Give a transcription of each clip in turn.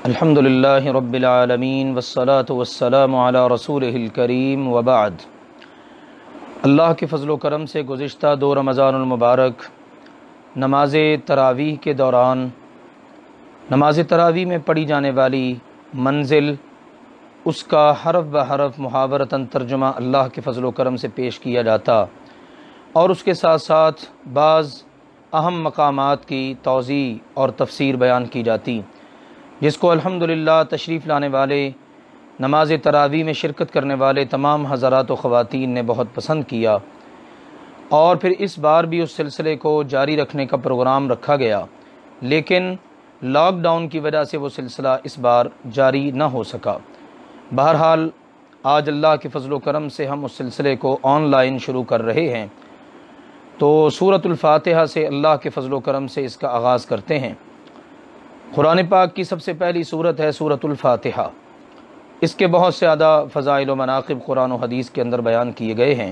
الحمد للہ رب العالمین والصلاة والسلام علی رسولہ الکریم وبعد۔ اللہ کے فضل و کرم سے گزشتہ دو رمضان المبارک نماز تراویح کے دوران نماز تراویح میں پڑھی جانے والی منزل، اس کا حرف بحرف محاورتاً ترجمہ اللہ کے فضل و کرم سے پیش کیا جاتا، اور اس کے ساتھ ساتھ بعض اہم مقامات کی توضیح اور تفسیر بیان کی جاتی، جس کو الحمدللہ تشریف لانے والے، نماز تراویح میں شرکت کرنے والے تمام حضرات و خواتین نے بہت پسند کیا، اور پھر اس بار بھی اس سلسلے کو جاری رکھنے کا پروگرام رکھا گیا، لیکن لاک ڈاؤن کی وجہ سے وہ سلسلہ اس بار جاری نہ ہو سکا۔ بہرحال آج اللہ کے فضل و کرم سے ہم اس سلسلے کو آن لائن شروع کر رہے ہیں، تو سورۃ الفاتحہ سے اللہ کے فضل و کرم سے اس کا آغاز کرتے ہیں۔ قرآن پاک کی سب سے پہلی سورت ہے سورۃ الفاتحہ۔ اس کے بہت سے زیادہ فضائل و مناقب قرآن و حدیث کے اندر بیان کیے گئے ہیں۔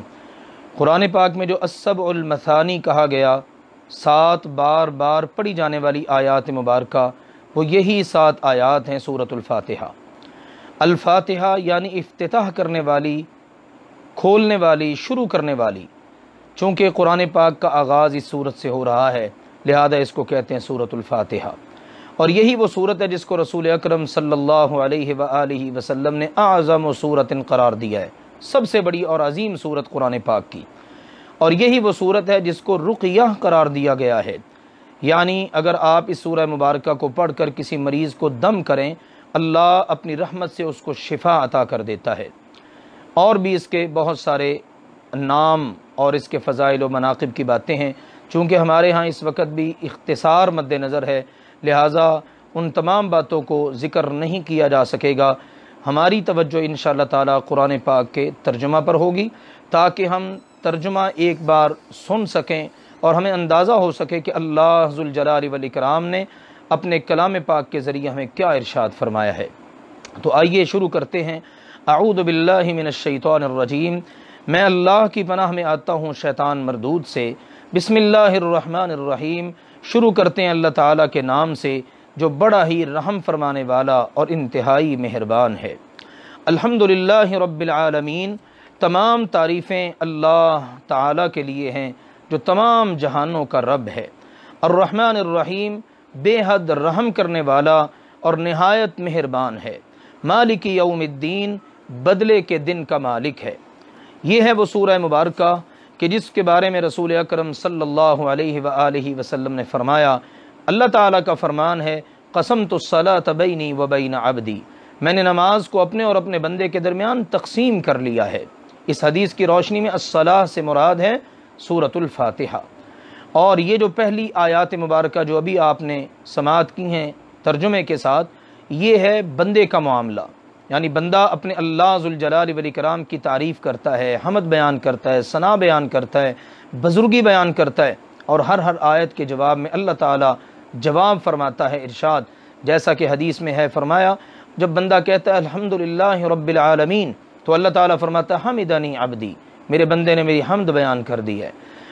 قرآن پاک میں جو السبع المثانی کہا گیا، 7 بار بار پڑھی جانے والی آیات مبارکہ، وہ یہی 7 آیات ہیں سورۃ الفاتحہ۔ الفاتحہ یعنی افتتاح کرنے والی، کھولنے والی، شروع کرنے والی۔ چونکہ قرآن پاک کا آغاز اس سورت سے ہو رہا ہے، لہذا اس کو کہتے ہیں سورۃ الفاتحہ، اور یہی وہ سورت ہے جس کو رسول اکرم صلی اللہ علیہ وآلہ وسلم نے اعظم سورت قرار دیا ہے، سب سے بڑی اور عظیم سورت قرآن پاک کی، اور یہی وہ سورت ہے جس کو رقیہ قرار دیا گیا ہے، یعنی اگر آپ اس سورہ مبارکہ کو پڑھ کر کسی مریض کو دم کریں، اللہ اپنی رحمت سے اس کو شفا عطا کر دیتا ہے۔ اور بھی اس کے بہت سارے نام اور اس کے فضائل و مناقب کی باتیں ہیں، چونکہ ہمارے ہاں اس وقت بھی اختصار مد نظر ہے، لہٰذا ان تمام باتوں کو ذکر نہیں کیا جا سکے گا۔ ہماری توجہ انشاءاللہ تعالی قرآن پاک کے ترجمہ پر ہوگی، تاکہ ہم ترجمہ ایک بار سن سکیں اور ہمیں اندازہ ہو سکے کہ اللہ ذوالجلال والاکرام نے اپنے کلام پاک کے ذریعے ہمیں کیا ارشاد فرمایا ہے۔ تو آئیے شروع کرتے ہیں۔ اعوذ باللہ من الشیطان الرجیم، میں اللہ کی پناہ میں آتا ہوں شیطان مردود سے۔ بسم اللہ الرحمن الرحیم، شروع کرتے ہیں اللہ تعالیٰ کے نام سے جو بڑا ہی رحم فرمانے والا اور انتہائی مہربان ہے۔ الحمدللہ رب العالمین، تمام تعریفیں اللہ تعالیٰ کے لیے ہیں جو تمام جہانوں کا رب ہے۔ الرحمن الرحیم، بے حد رحم کرنے والا اور نہایت مہربان ہے۔ مالک یوم الدین، بدلے کے دن کا مالک ہے۔ یہ ہے وہ سورہ مبارکہ کہ جس کے بارے میں رسول اکرم صلی اللہ علیہ وآلہ وسلم نے فرمایا، اللہ تعالیٰ کا فرمان ہے، قسمت الصلاۃ بینی و بین عبدی، میں نے نماز کو اپنے اور اپنے بندے کے درمیان تقسیم کر لیا ہے۔ اس حدیث کی روشنی میں الصلاۃ سے مراد ہے سورۃ الفاتحہ، اور یہ جو پہلی آیات مبارکہ جو ابھی آپ نے سماعت کی ہیں ترجمے کے ساتھ، یہ ہے بندے کا معاملہ، یعنی بندہ اپنے اللہ ذوالجلال والاکرام کی تعریف کرتا ہے، حمد بیان کرتا ہے، ثنا بیان کرتا ہے، بزرگی بیان کرتا ہے، اور ہر آیت کے جواب میں اللہ تعالیٰ جواب فرماتا ہے، ارشاد جیسا کہ حدیث میں ہے، فرمایا جب بندہ کہتا ہے الحمدللہ رب العالمین، تو اللہ تعالیٰ فرماتا ہے حمدنی عبدی، میرے بندے نے میری حمد بیان کر دی ہے۔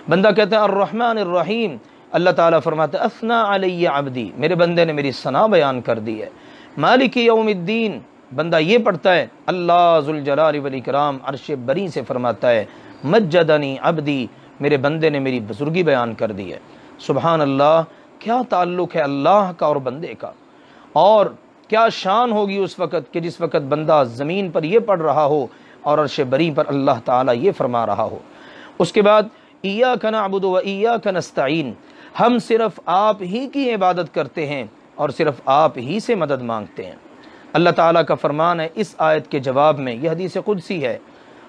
بندہ کہتا ہے الرحمن الرحیم، اللہ تعالیٰ فرماتا ہے اثنا علی عبدی، میرے بندے نے میری ثنا بیان کر دی ہے۔ مالک یوم الدین، بندہ یہ پڑھتا ہے اللہ ذوالجلال والاکرام عرش بری سے فرماتا ہے مجدنی عبدی، میرے بندے نے میری بزرگی بیان کر دی ہے۔ سبحان اللہ، کیا تعلق ہے اللہ کا اور بندے کا، اور کیا شان ہوگی اس وقت کہ جس وقت بندہ زمین پر یہ پڑھ رہا ہو اور عرش بری پر اللہ تعالیٰ یہ فرما رہا ہو۔ اس کے بعد ایاک نعبد و ایاک نستعین، ہم صرف آپ ہی کی عبادت کرتے ہیں اور صرف آپ ہی سے مدد مانگتے ہیں۔ اللہ تعالیٰ کا فرمان ہے اس آیت کے جواب میں، یہ حدیث قدسی ہے،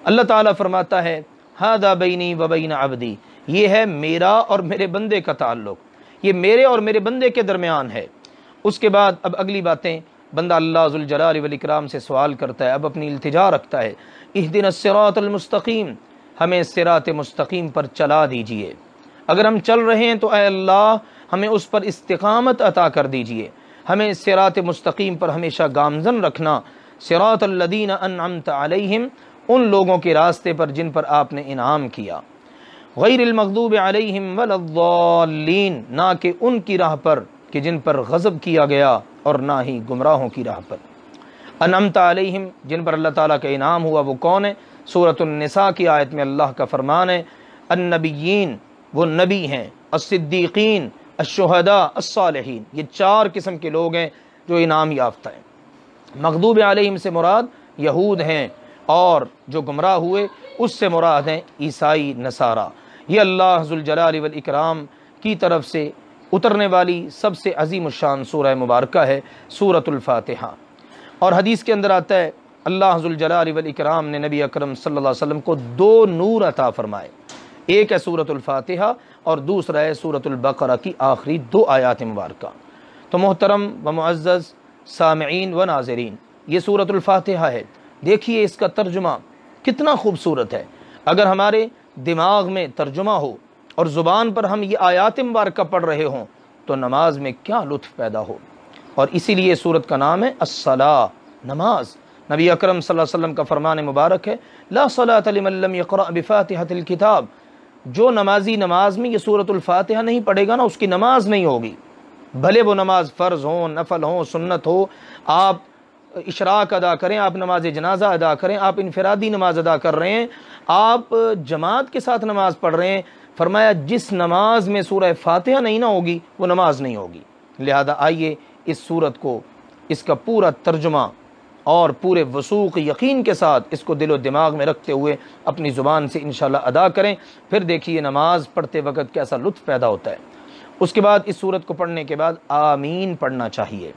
اللہ تعالیٰ فرماتا ہے ھذا بینی و بین عبدی، یہ ہے میرا اور میرے بندے کا تعلق، یہ میرے اور میرے بندے کے درمیان ہے۔ اس کے بعد اب اگلی باتیں، بندہ اللہ ذوالجلال والاکرام سے سوال کرتا ہے، اب اپنی التجا رکھتا ہے، اہدنا الصراط المستقیم، ہمیں صراط مستقیم پر چلا دیجئے، اگر ہم چل رہے ہیں تو اے اللہ ہمیں اس پر استقامت عطا کر دیجئے، ہمیں صراط مستقیم پر ہمیشہ گامزن رکھنا، صراط الذین انعمت علیہم، ان لوگوں کے راستے پر جن پر آپ نے انعام کیا، غیر المغضوب علیہم ولا الضالین، نہ کہ ان کی راہ پر کہ جن پر غضب کیا گیا اور نہ ہی گمراہوں کی راہ پر۔ انعمت علیہم، جن پر اللہ تعالیٰ کا انعام ہوا وہ کون ہے؟ سورۃ النساء کی آیت میں اللہ کا فرمان ہے النبیین، وہ نبی ہیں، الصدیقین، الشہداء، الصالحین، یہ 4 قسم کے لوگ ہیں جو انعام یافتہ ہیں۔ مغضوب علیہم سے مراد یہود ہیں، اور جو گمراہ ہوئے اس سے مراد ہیں عیسائی نصارہ۔ یہ اللہ ذوالجلال والاکرام کی طرف سے اترنے والی سب سے عظیم الشان سورہ مبارکہ ہے، سورۃ الفاتحہ۔ اور حدیث کے اندر آتا ہے اللہ ذوالجلال والاکرام نے نبی اکرم صلی اللہ علیہ وسلم کو 2 نور عطا فرمائے، ایک ہے سورۃ الفاتحہ اور دوسرا ہے سورۃ البقرہ کی آخری 2 آیات مبارکہ۔ تو محترم و معزز سامعین و ناظرین، یہ سورۃ الفاتحہ ہے، دیکھیے اس کا ترجمہ کتنا خوبصورت ہے۔ اگر ہمارے دماغ میں ترجمہ ہو اور زبان پر ہم یہ آیات مبارکہ پڑھ رہے ہوں تو نماز میں کیا لطف پیدا ہو۔ اور اسی لیے سورت کا نام ہے الصلاۃ، نماز۔ نبی اکرم صلی اللہ علیہ وسلم کا فرمان مبارک ہے لا صلاۃ لمن لم یقرأ بفاتحۃ الکتاب، جو نمازی نماز میں یہ سورۃ الفاتحہ نہیں پڑھے گا نا اس کی نماز نہیں ہوگی، بھلے وہ نماز فرض ہو، نفل ہو، سنت ہو، آپ اشراق ادا کریں، آپ نماز جنازہ ادا کریں، آپ انفرادی نماز ادا کر رہے ہیں، آپ جماعت کے ساتھ نماز پڑھ رہے ہیں، فرمایا جس نماز میں سورہ فاتحہ نہیں نہ ہوگی وہ نماز نہیں ہوگی۔ لہذا آئیے اس سورت کو، اس کا پورا ترجمہ اور پورے وثوق یقین کے ساتھ اس کو دل و دماغ میں رکھتے ہوئے اپنی زبان سے انشاءاللہ ادا کریں، پھر دیکھیے نماز پڑھتے وقت کیسا لطف پیدا ہوتا ہے۔ اس کے بعد اس سورت کو پڑھنے کے بعد آمین پڑھنا چاہیے۔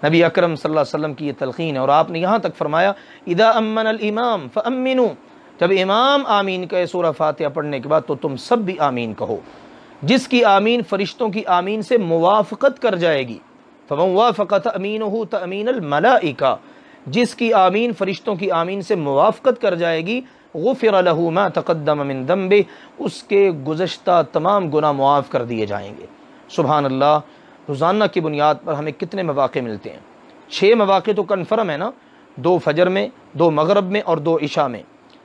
نبی اکرم صلی اللہ علیہ وسلم کی یہ تلقین ہے، اور آپ نے یہاں تک فرمایا اذا امن الامام فامنوا، جب امام آمین کہے سورہ فاتحہ پڑھنے کے بعد تو تم سب بھی آمین کہو۔ جس کی آمین فرشتوں کی آمین سے موافقت کر جائے گی، فمن وافق تأمینہ تأمین الملائکہ، جس کی آمین فرشتوں کی آمین سے موافقت کر جائے گی، غفر لہ ما تقدم من ذنبہ، اس کے گزشتہ تمام گناہ معاف کر دیے جائیں گے۔ سبحان اللہ، روزانہ کی بنیاد پر ہمیں کتنے مواقع ملتے ہیں؟ 6 مواقع تو کنفرم ہے نا، 2 فجر میں، 2 مغرب میں اور 2 عشاء میں۔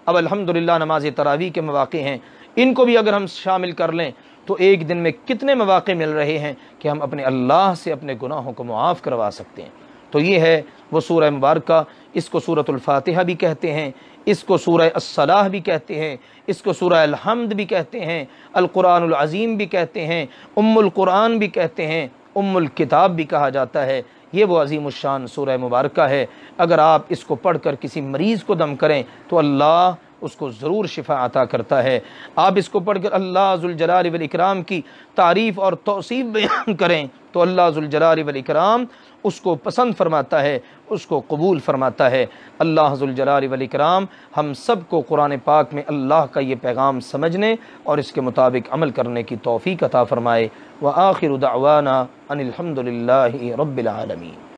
اب الحمدللہ نماز تراویح کے مواقع ہیں، ان کو بھی اگر ہم شامل کر لیں تو ایک دن میں کتنے مواقع مل رہے ہیں کہ ہم اپنے اللہ سے اپنے گناہوں کو معاف کروا سکتے ہیں۔ تو یہ ہے وہ سورہ مبارکہ، اس کو سورۃ الفاتحہ بھی کہتے ہیں، اس کو سورہ الصلاح بھی کہتے ہیں، اس کو سورہ الحمد بھی کہتے ہیں، القرآن العظیم بھی کہتے ہیں، ام القرآن بھی کہتے ہیں، ام الکتاب بھی کہا جاتا ہے۔ یہ وہ عظیم الشان سورہ مبارکہ ہے، اگر آپ اس کو پڑھ کر کسی مریض کو دم کریں تو اللہ اس کو ضرور شفا عطا کرتا ہے۔ آپ اس کو پڑھ کر اللہ ذوالجلال والاکرام کی تعریف اور توصیف بیان کریں تو اللہ ذوالجلال والاکرام اس کو پسند فرماتا ہے، اس کو قبول فرماتا ہے۔ اللہ ذوالجلال والاکرام ہم سب کو قرآن پاک میں اللہ کا یہ پیغام سمجھنے اور اس کے مطابق عمل کرنے کی توفیق عطا فرمائے۔ وآخر دعوانا ان الحمد للہ رب العالمین۔